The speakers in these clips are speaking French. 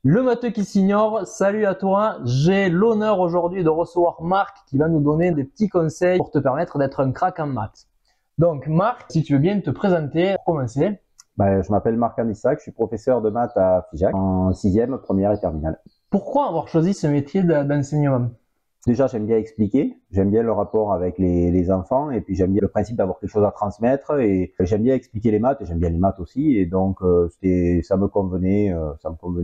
Le matheux qui s'ignore, salut à toi. J'ai l'honneur aujourd'hui de recevoir Marc qui va nous donner des petits conseils pour te permettre d'être un crack en maths. Donc Marc, si tu veux bien te présenter, pour commencer. Je m'appelle Marc Anissac, je suis professeur de maths à Figeac en 6e, première et terminale. Pourquoi avoir choisi ce métier d'enseignement? Déjà, j'aime bien expliquer, j'aime bien le rapport avec les enfants et puis j'aime bien le principe d'avoir quelque chose à transmettre et j'aime bien expliquer les maths et j'aime bien les maths aussi et donc ça me convenait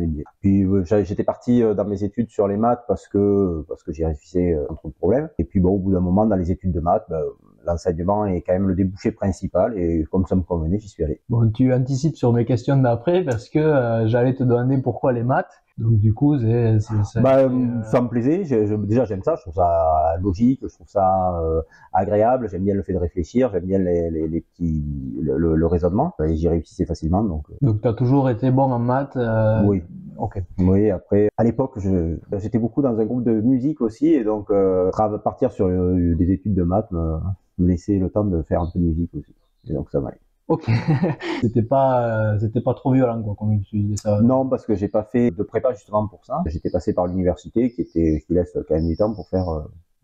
bien. Puis j'étais parti dans mes études sur les maths parce que j'y réfléchissais sans trop de problèmes et puis au bout d'un moment dans les études de maths, l'enseignement est quand même le débouché principal et comme ça me convenait, j'y suis allé. Bon, tu anticipes sur mes questions d'après parce que j'allais te demander pourquoi les maths. Donc du coup, ça me plaisait. Déjà, j'aime ça. Je trouve ça logique. Je trouve ça agréable. J'aime bien le fait de réfléchir. J'aime bien le raisonnement. Et j'y réussissais facilement. Donc tu as toujours été bon en maths. Oui. Ok. Oui. Après, à l'époque, j'étais beaucoup dans un groupe de musique aussi, et donc partir sur des études de maths me laissait le temps de faire un peu de musique aussi. Et donc ça m'allait. Ok. C'était pas trop violent, quoi, comme tu disais ça. Non, parce que j'ai pas fait de prépa justement pour ça. J'étais passé par l'université qui laisse quand même du temps pour faire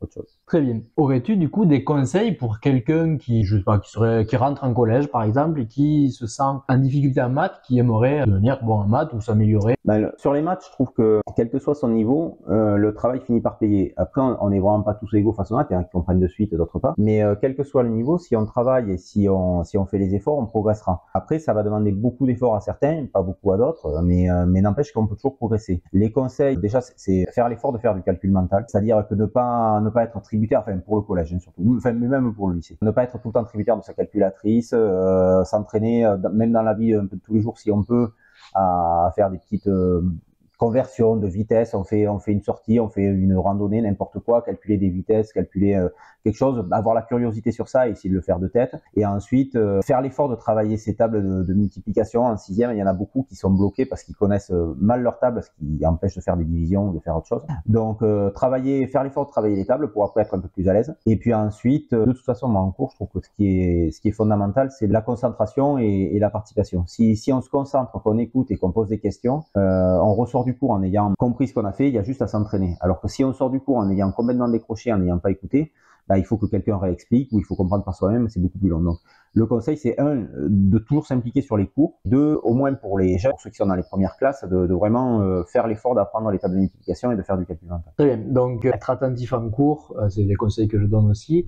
autre chose. Très bien. Aurais-tu du coup des conseils pour quelqu'un qui, je sais pas, qui rentre en collège par exemple et qui se sent en difficulté en maths, qui aimerait devenir bon en maths ou s'améliorer? Sur les maths, je trouve que quel que soit son niveau, le travail finit par payer. Après, on n'est vraiment pas tous égaux face aux maths, il y en a qui comprennent de suite, d'autres pas. Mais quel que soit le niveau, si on travaille et si on fait les efforts, on progressera. Après, ça va demander beaucoup d'efforts à certains, pas beaucoup à d'autres, mais n'empêche qu'on peut toujours progresser. Les conseils, déjà, c'est faire l'effort de faire du calcul mental, c'est-à-dire que ne pas être tributaire, enfin pour le collège surtout, enfin mais même pour le lycée, ne pas être tout le temps tributaire de sa calculatrice, s'entraîner même dans la vie un peu de tous les jours si on peut à faire des petites conversions de vitesse. On fait une sortie, on fait une randonnée, n'importe quoi, calculer des vitesses, calculer quelque chose, avoir la curiosité sur ça et essayer de le faire de tête. Et ensuite, faire l'effort de travailler ces tables de multiplication. En 6e, il y en a beaucoup qui sont bloqués parce qu'ils connaissent mal leur table, ce qui empêche de faire des divisions ou de faire autre chose. Donc, faire l'effort de travailler les tables pour après être un peu plus à l'aise. Et puis ensuite, de toute façon, moi en cours, je trouve que ce qui est fondamental, c'est la concentration et la participation. Si on se concentre, qu'on écoute et qu'on pose des questions, on ressort du cours en ayant compris ce qu'on a fait, il y a juste à s'entraîner. Alors que si on sort du cours en ayant complètement décroché, en n'ayant pas écouté, il faut que quelqu'un réexplique ou il faut comprendre par soi-même, c'est beaucoup plus long. Donc, le conseil, c'est de toujours s'impliquer sur les cours, au moins pour ceux qui sont dans les premières classes, de vraiment faire l'effort d'apprendre les tables de multiplication et de faire du calcul mental. Très bien. Donc, être attentif en cours, c'est des conseils que je donne aussi.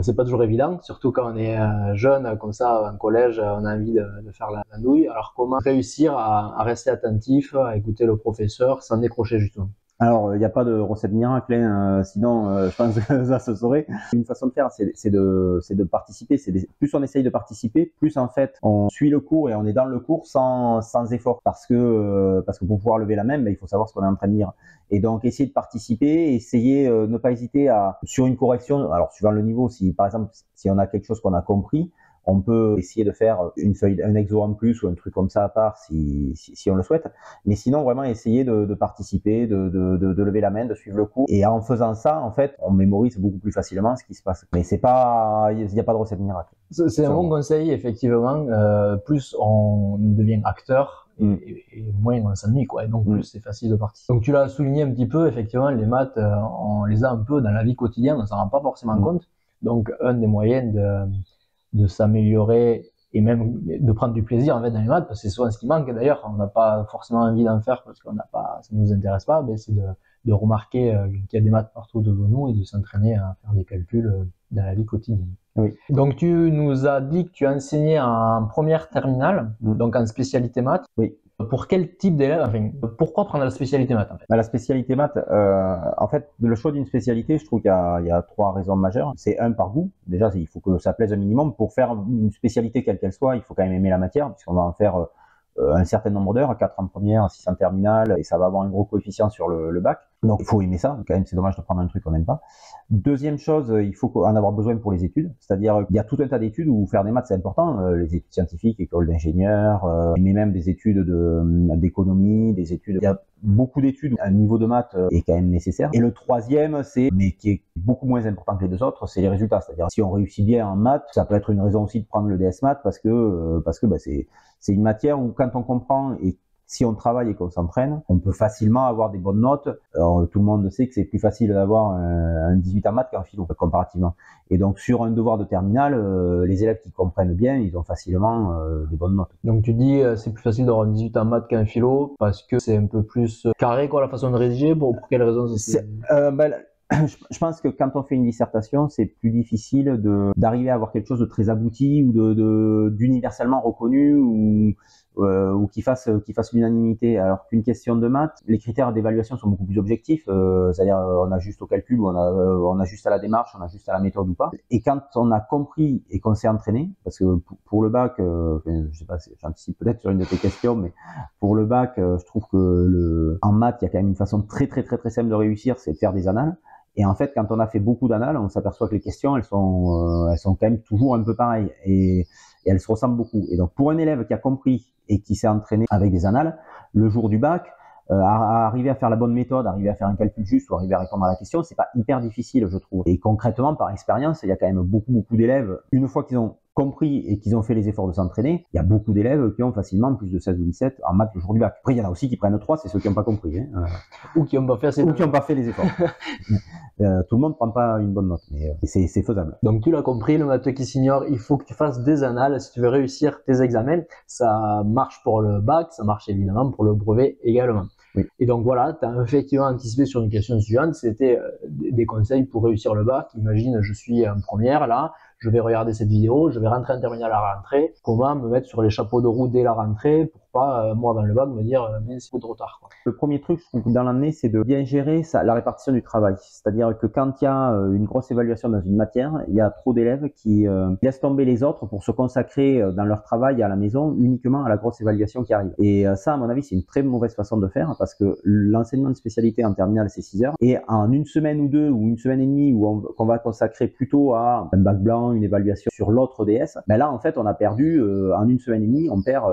C'est pas toujours évident, surtout quand on est jeune, comme ça, en collège, on a envie de faire la nouille. Alors, comment réussir à rester attentif, à écouter le professeur sans décrocher justement? Alors, il n'y a pas de recette miracle, sinon je pense que ça se saurait. Une façon de faire, c'est de participer. Plus on essaye de participer, plus en fait on suit le cours et on est dans le cours sans effort. Parce que pour pouvoir lever la main, il faut savoir ce qu'on est en train de dire. Et donc essayer de participer, ne pas hésiter sur une correction. Alors suivant le niveau, si par exemple si on a quelque chose qu'on a compris, on peut essayer de faire un exo en plus ou un truc comme ça à part si on le souhaite. Mais sinon, vraiment essayer de participer, de lever la main, de suivre le cours. Et en faisant ça, en fait, on mémorise beaucoup plus facilement ce qui se passe. Mais il n'y a pas de recette miracle. C'est un bon conseil, effectivement. Plus on devient acteur et moins on s'ennuie, quoi. Et donc, plus c'est facile de participer. Donc, tu l'as souligné un petit peu, effectivement, les maths, on les a un peu dans la vie quotidienne, on s'en rend pas forcément compte. Donc, un des moyens de s'améliorer et même de prendre du plaisir en fait dans les maths, parce que c'est souvent ce qui manque d'ailleurs, on n'a pas forcément envie d'en faire parce qu'on n'a pas, ça nous intéresse pas, mais c'est de remarquer qu'il y a des maths partout devant nous et de s'entraîner à faire des calculs dans la vie quotidienne. Oui. Donc tu nous as dit que tu enseigné en première terminale, donc en spécialité maths. Oui. Pour quel type d'élèves, enfin, pourquoi prendre la spécialité maths en fait? La spécialité maths, en fait, le choix d'une spécialité, je trouve qu'il y a 3 raisons majeures. C'est par goût. Déjà, il faut que ça plaise un minimum. Pour faire une spécialité quelle qu'elle soit, il faut quand même aimer la matière, puisqu'on va en faire un certain nombre d'heures, 4 en première, 6 en terminale, et ça va avoir un gros coefficient sur le bac. Donc il faut aimer ça, quand même c'est dommage de prendre un truc qu'on n'aime pas. Deuxième chose, il faut en avoir besoin pour les études, c'est-à-dire qu'il y a tout un tas d'études où faire des maths c'est important, les études scientifiques, école d'ingénieur, mais même des études d'économie, il y a beaucoup d'études, un niveau de maths est quand même nécessaire. Et le troisième, mais qui est beaucoup moins important que les deux autres, c'est les résultats, c'est-à-dire si on réussit bien en maths, ça peut être une raison aussi de prendre le DS maths parce que c'est une matière où quand on comprend et si on travaille et qu'on s'entraîne, on peut facilement avoir des bonnes notes. Alors, tout le monde sait que c'est plus facile d'avoir un 18 en maths qu'en philo, comparativement. Et donc, sur un devoir de terminale, les élèves qui comprennent bien, ils ont facilement des bonnes notes. Donc, tu dis c'est plus facile d'avoir un 18 en maths qu'un philo parce que c'est un peu plus carré, quoi, la façon de rédiger. Pour quelle raison je pense que quand on fait une dissertation, c'est plus difficile d'arriver à avoir quelque chose de très abouti ou d'universellement reconnu ou qui fasse l'unanimité. Alors qu'une question de maths, les critères d'évaluation sont beaucoup plus objectifs. C'est-à-dire, on a juste au calcul, on a juste à la démarche, on a juste à la méthode ou pas. Et quand on a compris et qu'on s'est entraîné, parce que pour le bac, je sais pas, j'anticipe peut-être sur une de tes questions, mais pour le bac, je trouve que en maths, il y a quand même une façon très simple de réussir, c'est de faire des annales. Et en fait, quand on a fait beaucoup d'annales, on s'aperçoit que les questions, elles sont quand même toujours un peu pareilles et elles se ressemblent beaucoup. Et donc, pour un élève qui a compris et qui s'est entraîné avec des annales, le jour du bac, arriver à faire la bonne méthode, arriver à faire un calcul juste ou arriver à répondre à la question, c'est pas hyper difficile, je trouve. Et concrètement, par expérience, il y a quand même beaucoup d'élèves, une fois qu'ils ont compris et qu'ils ont fait les efforts de s'entraîner, il y a beaucoup d'élèves qui ont facilement plus de 16 ou 17 en maths le jour du bac. Après, il y en a aussi qui prennent 3, c'est ceux qui n'ont pas compris. Hein. Ou qui n'ont pas fait les efforts. Tout le monde ne prend pas une bonne note, mais c'est faisable. Donc tu l'as compris, le matheux qui s'ignore, il faut que tu fasses des annales si tu veux réussir tes examens. Ça marche pour le bac, ça marche évidemment pour le brevet également. Oui. Et donc voilà, tu as effectivement anticipé sur une question suivante, c'était des conseils pour réussir le bac. Imagine, je suis en première là, je vais regarder cette vidéo, je vais rentrer en terminale à la rentrée. Comment me mettre sur les chapeaux de roue dès la rentrée pour pas, moi avant le bac, me dire mais c'est trop tard, quoi. Le premier truc, je trouve, dans l'année, c'est de bien gérer la répartition du travail. C'est-à-dire que quand il y a une grosse évaluation dans une matière, il y a trop d'élèves qui laissent tomber les autres pour se consacrer dans leur travail à la maison uniquement à la grosse évaluation qui arrive. Et ça, à mon avis, c'est une très mauvaise façon de faire parce que l'enseignement de spécialité en terminale, c'est 6 heures. Et en une semaine ou deux ou une semaine et demie qu'on va consacrer plutôt à un bac blanc, une évaluation sur l'autre DS, ben là, en fait, on a perdu, en une semaine et demie, on perd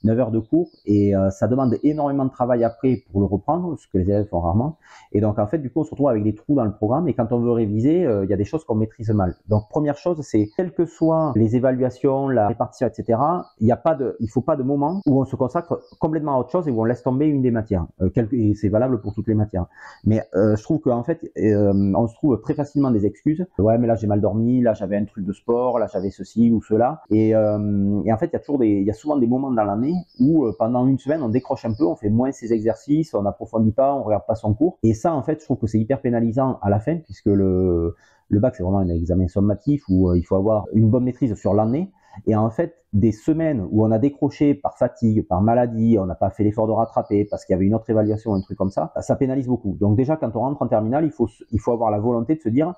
9 heures de cours et ça demande énormément de travail après pour le reprendre, ce que les élèves font rarement. Et donc, en fait, du coup, on se retrouve avec des trous dans le programme et quand on veut réviser, il y a des choses qu'on maîtrise mal. Donc, première chose, c'est quelles que soient les évaluations, la répartition, etc., il faut pas de moment où on se consacre complètement à autre chose et où on laisse tomber une des matières. Et c'est valable pour toutes les matières. Mais je trouve qu'en fait, on se trouve très facilement des excuses. Ouais, mais là, j'ai mal dormi, là, j'avais un truc de sport, là, j'avais ceci ou cela. Et en fait, il y a souvent des moments dans l'année où pendant une semaine, on décroche un peu, on fait moins ses exercices, on n'approfondit pas, on regarde pas son cours. Et ça, en fait, je trouve que c'est hyper pénalisant à la fin, puisque le bac, c'est vraiment un examen sommatif où il faut avoir une bonne maîtrise sur l'année. Et en fait, des semaines où on a décroché par fatigue, par maladie, on n'a pas fait l'effort de rattraper parce qu'il y avait une autre évaluation, un truc comme ça pénalise beaucoup. Donc déjà, quand on rentre en terminale, il faut avoir la volonté de se dire,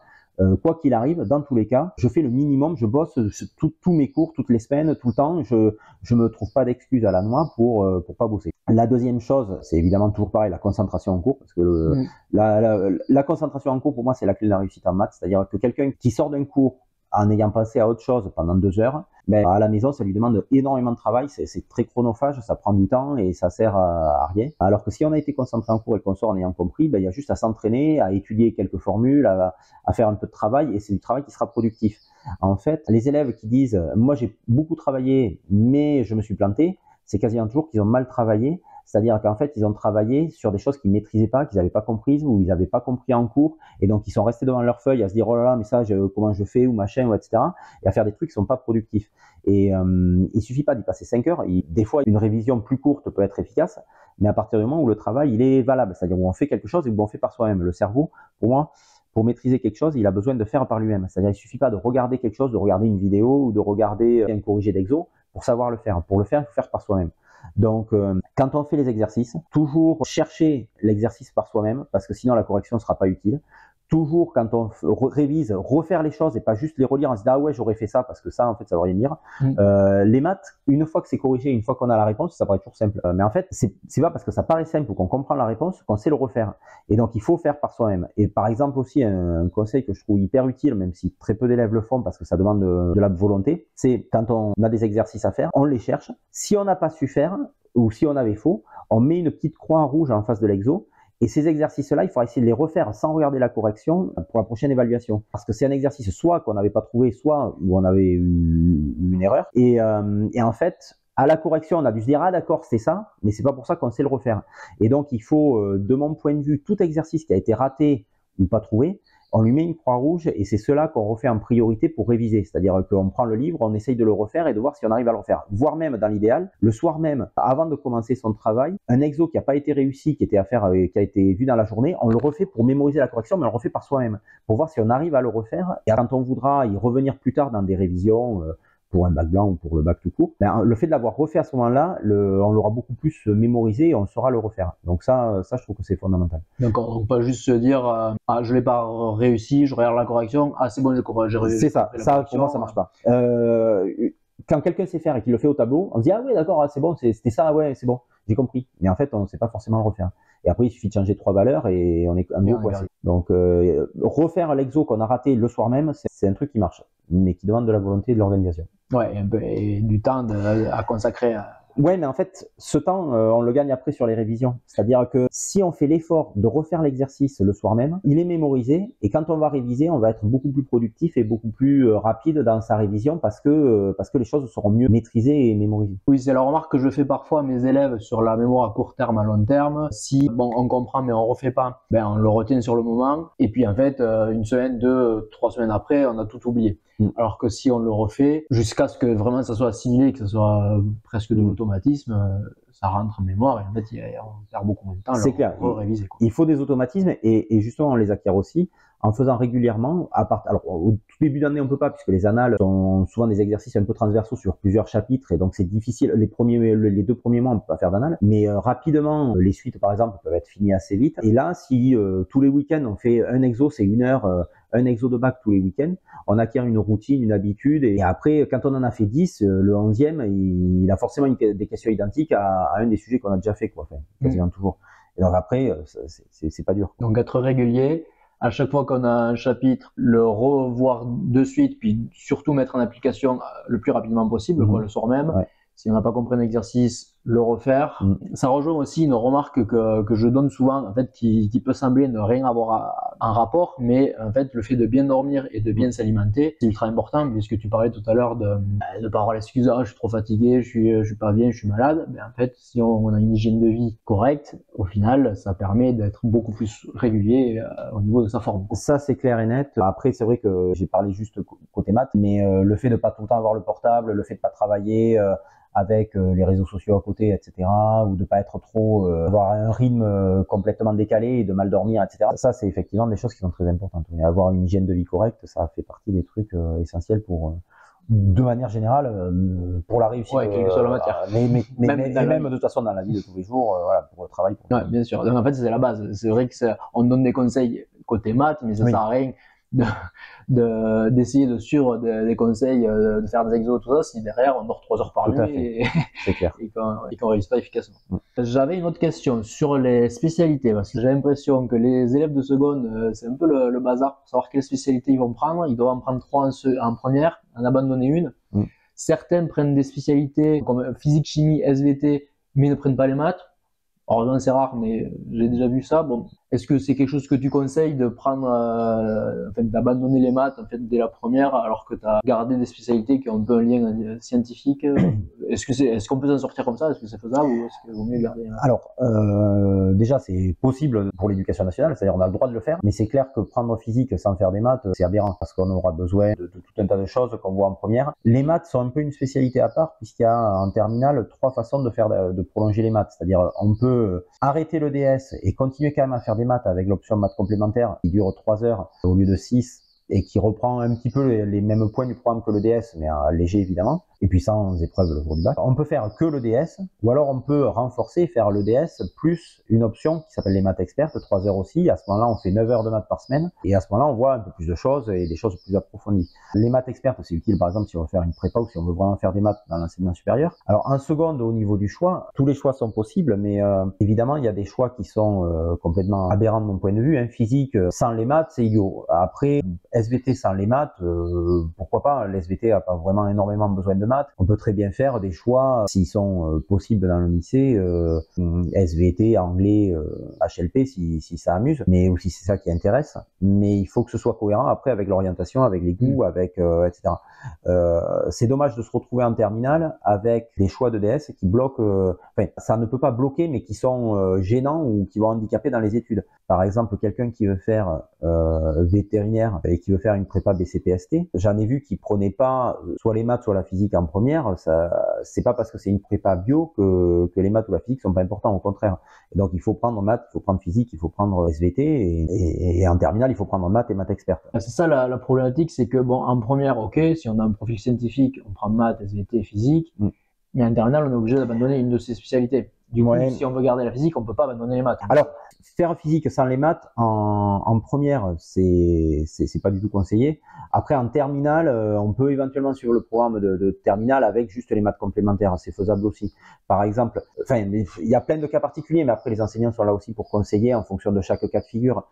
quoi qu'il arrive, dans tous les cas, je fais le minimum, je bosse tous mes cours, toutes les semaines, tout le temps, je me trouve pas d'excuses à la noix pour pas bosser. La deuxième chose, c'est évidemment toujours pareil, la concentration en cours, parce que la concentration en cours, pour moi, c'est la clé de la réussite en maths, c'est-à-dire que quelqu'un qui sort d'un cours en ayant pensé à autre chose pendant 2 heures, ben, à la maison, ça lui demande énormément de travail, c'est très chronophage, ça prend du temps et ça sert à rien. Alors que si on a été concentré en cours et qu'on sort en ayant compris, ben, il y a juste à s'entraîner, à étudier quelques formules, à faire un peu de travail et c'est du travail qui sera productif. En fait, les élèves qui disent « moi j'ai beaucoup travaillé mais je me suis planté », c'est quasiment toujours qu'ils ont mal travaillé. C'est-à-dire qu'en fait, ils ont travaillé sur des choses qu'ils maîtrisaient pas, qu'ils n'avaient pas comprises ou ils n'avaient pas compris en cours. Et donc, ils sont restés devant leur feuille à se dire, oh là là, mais ça, comment je fais ou machin, ou etc. Et à faire des trucs qui sont pas productifs. Et il suffit pas d'y passer 5 heures. Des fois, une révision plus courte peut être efficace, mais à partir du moment où le travail, il est valable. C'est-à-dire où on fait quelque chose et où on fait par soi-même. Le cerveau, pour moi, pour maîtriser quelque chose, il a besoin de faire par lui-même. C'est-à-dire, il suffit pas de regarder quelque chose, de regarder une vidéo ou de regarder un corrigé d'exo pour savoir le faire. Pour le faire, il faut faire par soi-même. Donc, quand on fait les exercices, toujours chercher l'exercice par soi-même, parce que sinon la correction ne sera pas utile. Toujours, quand on révise, refaire les choses et pas juste les relire en se disant « Ah ouais, j'aurais fait ça, parce que ça, en fait, ça veut rien dire. » Les maths, une fois que c'est corrigé, une fois qu'on a la réponse, ça paraît toujours simple. Mais en fait, c'est pas parce que ça paraît simple ou qu'on comprend la réponse qu'on sait le refaire. Et donc, il faut faire par soi-même. Et par exemple aussi, un conseil que je trouve hyper utile, même si très peu d'élèves le font parce que ça demande de la volonté, c'est quand on a des exercices à faire, on les cherche. Si on n'a pas su faire, ou si on avait faux, on met une petite croix rouge en face de l'exo. Et ces exercices-là, il faudra essayer de les refaire sans regarder la correction pour la prochaine évaluation. Parce que c'est un exercice soit qu'on n'avait pas trouvé, soit où on avait eu une erreur. Et en fait, À la correction, on a dû se dire, ah d'accord, c'est ça, mais c'est pas pour ça qu'on sait le refaire. Et donc, il faut, de mon point de vue, tout exercice qui a été raté ou pas trouvé, on lui met une croix rouge et c'est cela qu'on refait en priorité pour réviser. C'est-à-dire qu'on prend le livre, on essaye de le refaire et de voir si on arrive à le refaire. Voire même, dans l'idéal, le soir même, avant de commencer son travail, un exo qui n'a pas été réussi, qui était à faire, qui a été vu dans la journée, on le refait pour mémoriser la correction, mais on le refait par soi-même, pour voir si on arrive à le refaire. Et quand on voudra y revenir plus tard dans des révisions, pour un bac blanc ou pour le bac tout court, ben, le fait de l'avoir refait à ce moment-là, on l'aura beaucoup plus mémorisé et on saura le refaire. Donc ça je trouve que c'est fondamental. D'accord, donc pas juste se dire ah je l'ai pas réussi, je regarde la correction, ah c'est bon j'ai réussi. C'est ça, pour moi ça marche pas. Quand quelqu'un sait faire et qu'il le fait au tableau, on se dit ah oui d'accord, c'est bon, c'était ça, ouais c'est bon, j'ai compris. Mais en fait on ne sait pas forcément le refaire. Et après il suffit de changer 3 valeurs et on est à nouveau coincé. Donc refaire l'exo qu'on a raté le soir même, c'est un truc qui marche, mais qui demande de la volonté et de l'organisation. Ouais, et du temps à consacrer à... Ouais, mais en fait, ce temps, on le gagne après sur les révisions. C'est-à-dire que si on fait l'effort de refaire l'exercice le soir même, il est mémorisé et quand on va réviser, on va être beaucoup plus productif et beaucoup plus rapide dans sa révision parce que les choses seront mieux maîtrisées et mémorisées. Oui, c'est la remarque que je fais parfois à mes élèves sur la mémoire à court terme, à long terme. Si bon, on comprend mais on refait pas, ben on le retient sur le moment et puis en fait, une semaine, 2, 3 semaines après, on a tout oublié. Alors que si on le refait, jusqu'à ce que vraiment ça soit assimilé, que ça soit presque de l'automatisme, ça rentre en mémoire et en fait on perd beaucoup moins de temps. C'est clair, réviser, quoi. Il faut des automatismes et justement on les acquiert aussi en faisant régulièrement, alors au tout début d'année on peut pas puisque les annales sont souvent des exercices un peu transversaux sur plusieurs chapitres et donc c'est difficile, les 2 premiers mois on peut pas faire d'annales, mais rapidement les suites par exemple peuvent être finies assez vite et là si tous les week-ends on fait un exo, c'est 1 heure, un exo de bac tous les week-ends, on acquiert une routine, une habitude et après quand on en a fait 10, le 11e il a forcément des questions identiques à un des sujets qu'on a déjà fait quoi, enfin, quasiment toujours. Et donc après c'est pas dur, quoi. Donc être régulier, à chaque fois qu'on a un chapitre, le revoir de suite, puis surtout mettre en application le plus rapidement possible, quoi, le soir même. Ouais. Si on n'a pas compris un exercice, le refaire. Ça rejoint aussi une remarque que je donne souvent, en fait, qui peut sembler ne rien avoir en rapport, mais en fait, le fait de bien dormir et de bien s'alimenter, c'est ultra important, puisque tu parlais tout à l'heure de pas avoir l'excuse, ah, je suis trop fatigué, je suis pas bien, je suis malade. Ben, en fait, si on a une hygiène de vie correcte, au final, ça permet d'être beaucoup plus régulier au niveau de sa forme. Ça, c'est clair et net. Après, c'est vrai que j'ai parlé juste côté maths, mais le fait de pas tout le temps avoir le portable, le fait de pas travailler avec les réseaux sociaux à côté, etc., ou de pas être trop, avoir un rythme complètement décalé et de mal dormir, etc. Ça, c'est effectivement des choses qui sont très importantes. Et avoir une hygiène de vie correcte, ça fait partie des trucs essentiels pour, de manière générale, pour la réussite. Ouais, quelle que soit la matière. Même de toute façon dans la vie de tous les jours, voilà, pour le travail. Ouais, bien sûr. Donc, en fait, c'est la base. C'est vrai que on donne des conseils côté maths, mais ça sert à rien d'essayer de suivre des conseils, de faire des exos, tout ça, si derrière on dort 3 heures par nuit et qu'on réussit pas efficacement. J'avais une autre question sur les spécialités, parce que j'ai l'impression que les élèves de seconde, c'est un peu le bazar pour savoir quelle spécialité ils vont prendre. Ils doivent en prendre 3 en première, en abandonner une. Certains prennent des spécialités comme physique, chimie, SVT, mais ne prennent pas les maths. Heureusement, c'est rare, mais j'ai déjà vu ça. Bon, est-ce que c'est quelque chose que tu conseilles de prendre, d'abandonner les maths en fait dès la première, alors que tu as gardé des spécialités qui ont un peu un lien scientifique? Est-ce qu'on peut s'en sortir comme ça? Est-ce que c'est faisable ou est-ce qu'il vaut mieux garder les maths? Alors, déjà, c'est possible pour l'éducation nationale, c'est-à-dire on a le droit de le faire, mais c'est clair que prendre physique sans faire des maths, c'est aberrant parce qu'on aura besoin de tout un tas de choses qu'on voit en première. Les maths sont un peu une spécialité à part puisqu'il y a en terminale 3 façons de prolonger les maths, c'est-à-dire on peut arrêter le DS et continuer quand même à faire des maths avec l'option maths complémentaire qui dure 3 heures au lieu de 6 et qui reprend un petit peu les mêmes points du programme que le DS, mais léger évidemment, et puis sans épreuve le jour du bac. On peut faire que le DS, ou alors on peut renforcer, faire le DS plus une option qui s'appelle les maths expertes, 3 heures aussi. À ce moment-là, on fait 9 heures de maths par semaine, et à ce moment-là, on voit un peu plus de choses et des choses plus approfondies. Les maths expertes, c'est utile par exemple si on veut faire une prépa ou si on veut vraiment faire des maths dans l'enseignement supérieur. Alors en seconde, au niveau du choix, tous les choix sont possibles, mais évidemment, il y a des choix qui sont complètement aberrants de mon point de vue. Physique sans les maths, c'est idiot. Après, SVT sans les maths, pourquoi pas? L'SVT n'a pas vraiment énormément besoin de maths. On peut très bien faire des choix, s'ils sont possibles dans le lycée, SVT, anglais, HLP, si ça amuse, mais ou si c'est ça qui intéresse. Mais il faut que ce soit cohérent après avec l'orientation, avec les goûts, avec etc. C'est dommage de se retrouver en terminale avec des choix de DS qui bloquent, enfin ça ne peut pas bloquer, mais qui sont gênants ou qui vont handicaper dans les études. Par exemple, quelqu'un qui veut faire vétérinaire et qui veut faire une prépa BCPST, j'en ai vu qui prenait pas soit les maths soit la physique en première. Ça, c'est pas parce que c'est une prépa bio que les maths ou la physique sont pas importants, au contraire. Et donc il faut prendre maths, il faut prendre physique, il faut prendre SVT et en terminale il faut prendre maths et maths experte. C'est ça la problématique, c'est que bon, en première, ok, si on a un profil scientifique, on prend maths, SVT, physique, mais en terminale on est obligé d'abandonner une de ces spécialités. Du coup, si on veut garder la physique, on peut pas abandonner les maths. Alors, faire physique sans les maths en première, c'est pas du tout conseillé. Après, en terminale, on peut éventuellement suivre le programme de terminale avec juste les maths complémentaires. C'est faisable aussi. Par exemple, enfin, il y a plein de cas particuliers, mais après, les enseignants sont là aussi pour conseiller en fonction de chaque cas de figure.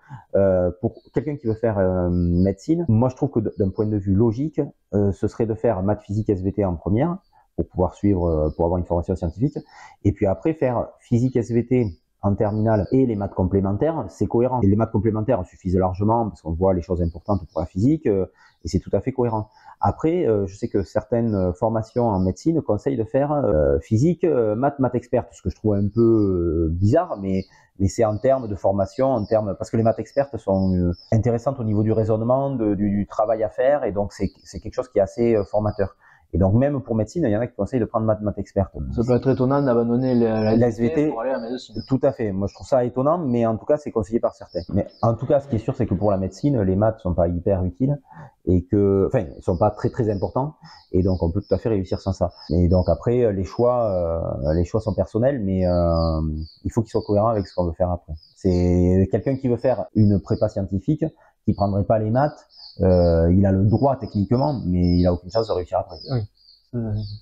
Pour quelqu'un qui veut faire médecine, moi, je trouve que d'un point de vue logique, ce serait de faire maths, physique, SVT en première, pour pouvoir suivre, pour avoir une formation scientifique. Et puis après, faire physique, SVT en terminale et les maths complémentaires, c'est cohérent. Et les maths complémentaires suffisent largement parce qu'on voit les choses importantes pour la physique et c'est tout à fait cohérent. Après, je sais que certaines formations en médecine conseillent de faire physique, maths expertes, ce que je trouve un peu bizarre, mais c'est en termes de formation, parce que les maths expertes sont intéressantes au niveau du raisonnement, du travail à faire, et donc c'est quelque chose qui est assez formateur. Et donc même pour médecine, il y en a qui conseillent de prendre maths experte. Ça peut être étonnant d'abandonner la SVT pour aller à la médecine. Tout à fait. Moi je trouve ça étonnant, mais en tout cas c'est conseillé par certains. Mais en tout cas, ce qui est sûr, c'est que pour la médecine, les maths sont pas hyper utiles et que, enfin, ils sont pas très importants. Et donc on peut tout à fait réussir sans ça. Et donc après, les choix sont personnels, mais il faut qu'ils soient cohérents avec ce qu'on veut faire après. C'est quelqu'un qui veut faire une prépa scientifique, qui prendrait pas les maths. Il a le droit techniquement, mais il a aucune chance de réussir après. Oui.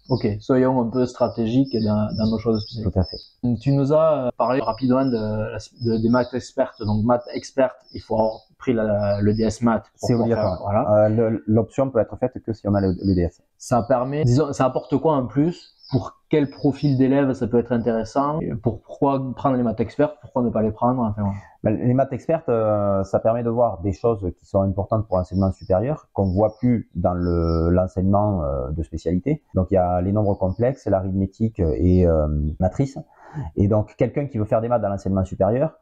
Ok, soyons un peu stratégiques dans nos choses spécifiques. Tout à fait. Tu nous as parlé rapidement des maths expertes. Donc maths expertes, il faut avoir pris le DS maths. C'est obligatoire. Voilà. L'option peut être faite que si on a le DS. Ça permet, disons, ça apporte quoi en plus? Pour quel profil d'élèves ça peut être intéressant? Pourquoi prendre les maths expertes? Pourquoi ne pas les prendre? Enfin, ouais. Les maths expertes, ça permet de voir des choses qui sont importantes pour l'enseignement supérieur, qu'on voit plus dans l'enseignement de spécialité. Donc il y a les nombres complexes, l'arithmétique et matrice. Et donc quelqu'un qui veut faire des maths dans l'enseignement supérieur,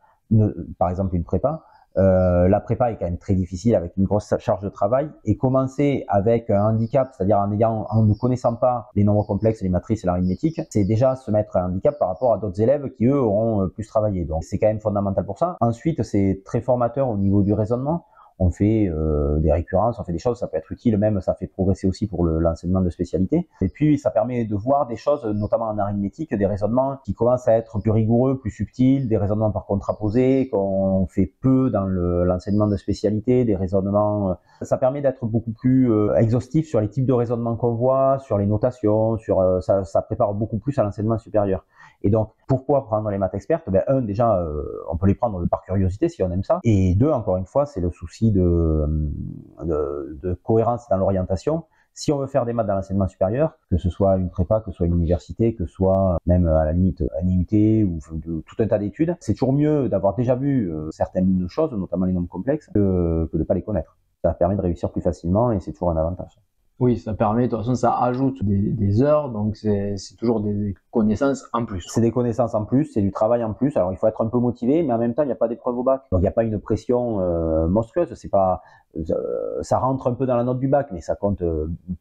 par exemple une prépa, la prépa est quand même très difficile avec une grosse charge de travail, et commencer avec un handicap, c'est-à-dire en ne connaissant pas les nombres complexes, les matrices et l'arithmétique, c'est déjà se mettre un handicap par rapport à d'autres élèves qui eux auront plus travaillé. Donc c'est quand même fondamental pour ça. Ensuite, c'est très formateur au niveau du raisonnement. On fait des récurrences, on fait des choses, ça peut être utile, même ça fait progresser aussi pour l'enseignement de spécialité. Et puis ça permet de voir des choses, notamment en arithmétique, des raisonnements qui commencent à être plus rigoureux, plus subtils, des raisonnements par contraposés qu'on fait peu dans l'enseignement de spécialité, des raisonnements. Ça permet d'être beaucoup plus exhaustif sur les types de raisonnements qu'on voit, sur les notations, ça prépare beaucoup plus à l'enseignement supérieur. Et donc, pourquoi prendre les maths expertes? Un, déjà, on peut les prendre par curiosité si on aime ça. Et deux, encore une fois, c'est le souci de cohérence dans l'orientation. Si on veut faire des maths dans l'enseignement supérieur, que ce soit une prépa, que ce soit une université, que ce soit même à la limite un IUT ou tout un tas d'études, c'est toujours mieux d'avoir déjà vu certaines choses, notamment les nombres complexes, que de ne pas les connaître. Ça permet de réussir plus facilement et c'est toujours un avantage. Oui, ça permet, de toute façon, ça ajoute des heures, donc c'est toujours des connaissances en plus. C'est des connaissances en plus, c'est du travail en plus. Alors il faut être un peu motivé, mais en même temps, il n'y a pas d'épreuve au bac. Donc il n'y a pas une pression monstrueuse. C'est pas, ça rentre un peu dans la note du bac, mais ça compte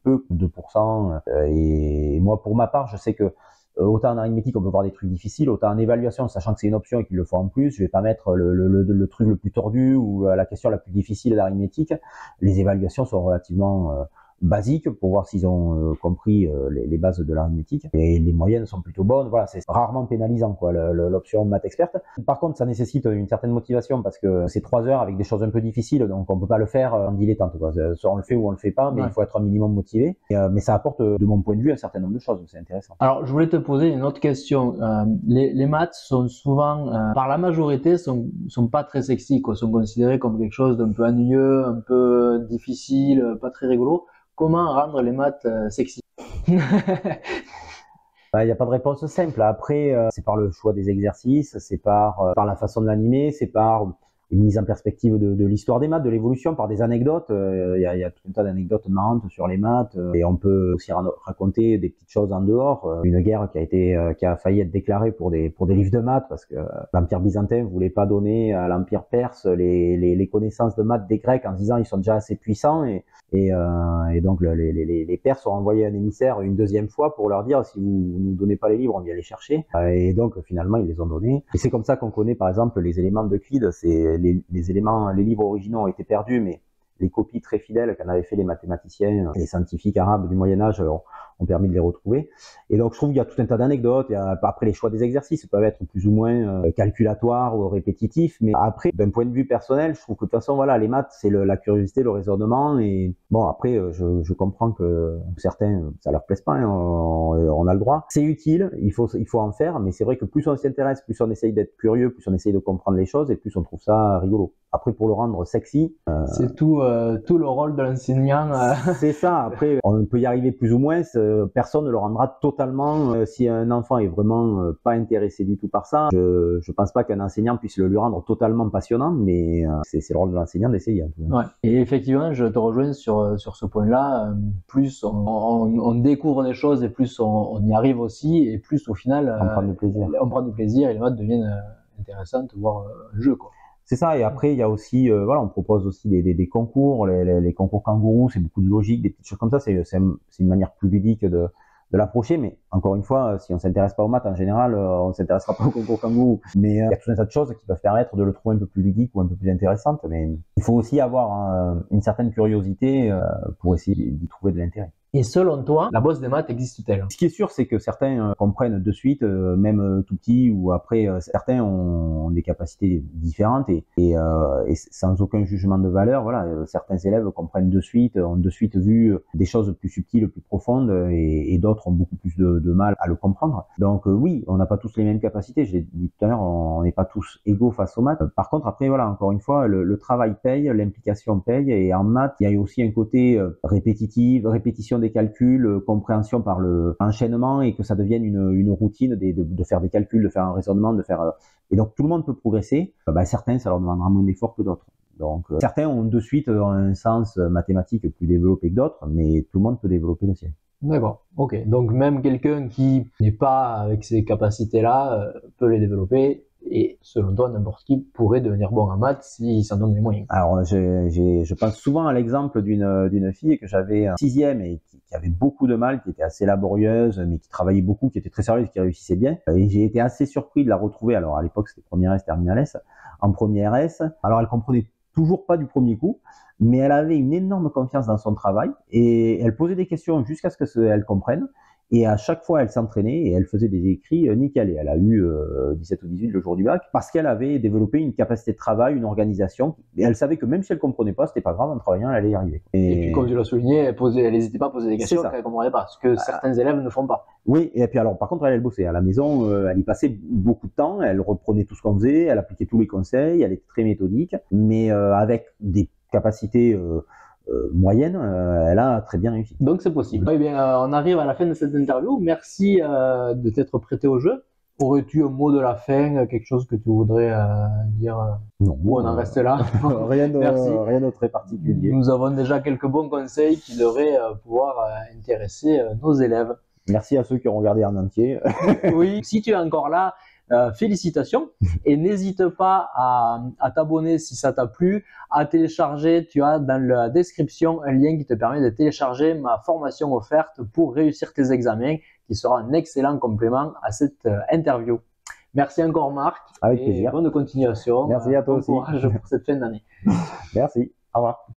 peu, 2%. Et moi, pour ma part, je sais que autant en arithmétique, on peut voir des trucs difficiles, autant en évaluation, sachant que c'est une option et qu'ils le font en plus, je vais pas mettre le truc le plus tordu ou la question la plus difficile d'arithmétique. Les évaluations sont relativement basiques pour voir s'ils ont compris les bases de l'arithmétique, et les moyennes sont plutôt bonnes. Voilà, c'est rarement pénalisant quoi l'option maths experte. Par contre, ça nécessite une certaine motivation parce que c'est 3 heures avec des choses un peu difficiles, donc on peut pas le faire en dilettante quoi. Soit on le fait ou on le fait pas, mais il faut être un minimum motivé. Mais ça apporte de mon point de vue un certain nombre de choses, donc c'est intéressant. Alors je voulais te poser une autre question. Les maths sont souvent, par la majorité, sont pas très sexy quoi, sont considérés comme quelque chose d'un peu ennuyeux, un peu difficile, pas très rigolo. comment rendre les maths sexy? Il n'y a pas de réponse simple. Après, c'est par le choix des exercices, c'est par la façon de l'animer, c'est par une mise en perspective de l'histoire des maths, de l'évolution, par des anecdotes. Il y a tout un tas d'anecdotes marrantes sur les maths. Et on peut aussi raconter des petites choses en dehors. Une guerre qui a failli être déclarée pour des livres de maths, parce que l'Empire byzantin voulait pas donner à l'Empire perse les connaissances de maths des Grecs en disant ils sont déjà assez puissants. Et donc les Perses ont envoyé un émissaire une deuxième fois pour leur dire si vous nous donnez pas les livres, on vient les chercher. Et donc finalement ils les ont donnés. Et c'est comme ça qu'on connaît par exemple les éléments d'Euclide. C'est les livres originaux ont été perdus, mais les copies très fidèles qu'en avaient fait les mathématiciens et les scientifiques arabes du Moyen-Âge ont permis de les retrouver. Et donc je trouve qu'il y a tout un tas d'anecdotes. Après, les choix des exercices peuvent être plus ou moins calculatoires ou répétitifs, mais après, d'un point de vue personnel, je trouve que de toute façon, voilà, les maths, c'est la curiosité, le raisonnement. Et bon, après, je comprends que certains, ça leur plaise pas, hein, on a le droit. C'est utile, il faut en faire, mais c'est vrai que plus on s'y intéresse, plus on essaye d'être curieux, plus on essaye de comprendre les choses, et plus on trouve ça rigolo. Après, pour le rendre sexy, c'est tout le rôle de l'enseignant. C'est ça. Après, on peut y arriver plus ou moins. Personne ne le rendra totalement. Si un enfant est vraiment pas intéressé du tout par ça, je pense pas qu'un enseignant puisse le lui rendre totalement passionnant, mais c'est le rôle de l'enseignant d'essayer. Ouais. Et effectivement, je te rejoins sur ce point-là. Plus on découvre des choses et plus on y arrive aussi, et plus au final, on prend du plaisir. On prend du plaisir et les maths deviennent intéressantes, voire un jeu, quoi. C'est ça, et après il y a aussi, voilà, on propose aussi des concours, les concours kangourous, c'est beaucoup de logique, des petites choses comme ça, c'est une manière plus ludique de l'approcher, mais encore une fois, si on s'intéresse pas aux maths en général, on s'intéressera pas au concours kangourou, mais il y a tout un tas de choses qui peuvent permettre de le trouver un peu plus ludique ou un peu plus intéressante, mais il faut aussi avoir une certaine curiosité pour essayer d'y trouver de l'intérêt. Et selon toi, la bosse des maths existe-t-elle? Ce qui est sûr, c'est que certains comprennent de suite, même tout petits, ou après, certains ont des capacités différentes et sans aucun jugement de valeur. Voilà, certains élèves comprennent de suite, ont de suite vu des choses plus subtiles, plus profondes, et d'autres ont beaucoup plus de mal à le comprendre. Donc oui, on n'a pas tous les mêmes capacités. Je l'ai dit tout à l'heure, on n'est pas tous égaux face aux maths. Par contre, après, voilà, encore une fois, le travail paye, l'implication paye, et en maths, il y a aussi un côté répétition des calculs, compréhension par le enchaînement, et que ça devienne une routine de faire des calculs, de faire un raisonnement, et donc tout le monde peut progresser. Certains, ça leur demandera moins d'efforts que d'autres. Donc certains ont de suite un sens mathématique plus développé que d'autres, mais tout le monde peut développer le sien. D'accord, ok. Donc même quelqu'un qui n'est pas avec ces capacités-là peut les développer. Et selon toi, n'importe qui pourrait devenir bon en maths s'il s'en donne les moyens. Alors, je pense souvent à l'exemple d'une fille que j'avais en 6e et qui avait beaucoup de mal, qui était assez laborieuse, mais qui travaillait beaucoup, qui était très sérieuse, qui réussissait bien. Et j'ai été assez surpris de la retrouver. Alors, à l'époque, c'était première S, terminale S. En première S, alors elle comprenait toujours pas du premier coup, mais elle avait une énorme confiance dans son travail et elle posait des questions jusqu'à ce qu'elle comprenne. Et à chaque fois, elle s'entraînait et elle faisait des écrits nickel. Et elle a eu 17 ou 18 le jour du bac parce qu'elle avait développé une capacité de travail, une organisation. Et elle savait que même si elle comprenait pas, c'était pas grave, en travaillant, elle allait y arriver. Et puis, comme tu l'as souligné, elle n'hésitait pas à poser des questions qu'elle comprenait pas, ce que certains élèves ne font pas. Oui, et puis alors, par contre, elle bossait. À la maison, elle y passait beaucoup de temps. Elle reprenait tout ce qu'on faisait, elle appliquait tous les conseils, elle était très méthodique, mais avec des capacités moyenne, elle a très bien réussi. Donc c'est possible. Eh bien, on arrive à la fin de cette interview. Merci de t'être prêté au jeu. Aurais-tu un mot de la fin, quelque chose que tu voudrais dire? Non, on en reste là. Rien de très particulier. Nous avons déjà quelques bons conseils qui devraient pouvoir intéresser nos élèves. Merci à ceux qui ont regardé en entier. Oui, si tu es encore là, félicitations, et n'hésite pas à t'abonner si ça t'a plu, à télécharger. Tu as dans la description un lien qui te permet de télécharger ma formation offerte pour réussir tes examens, qui sera un excellent complément à cette interview. Merci encore Marc. Avec plaisir. Bonne continuation. Merci à toi aussi. Bon courage pour cette fin d'année. Merci. Au revoir.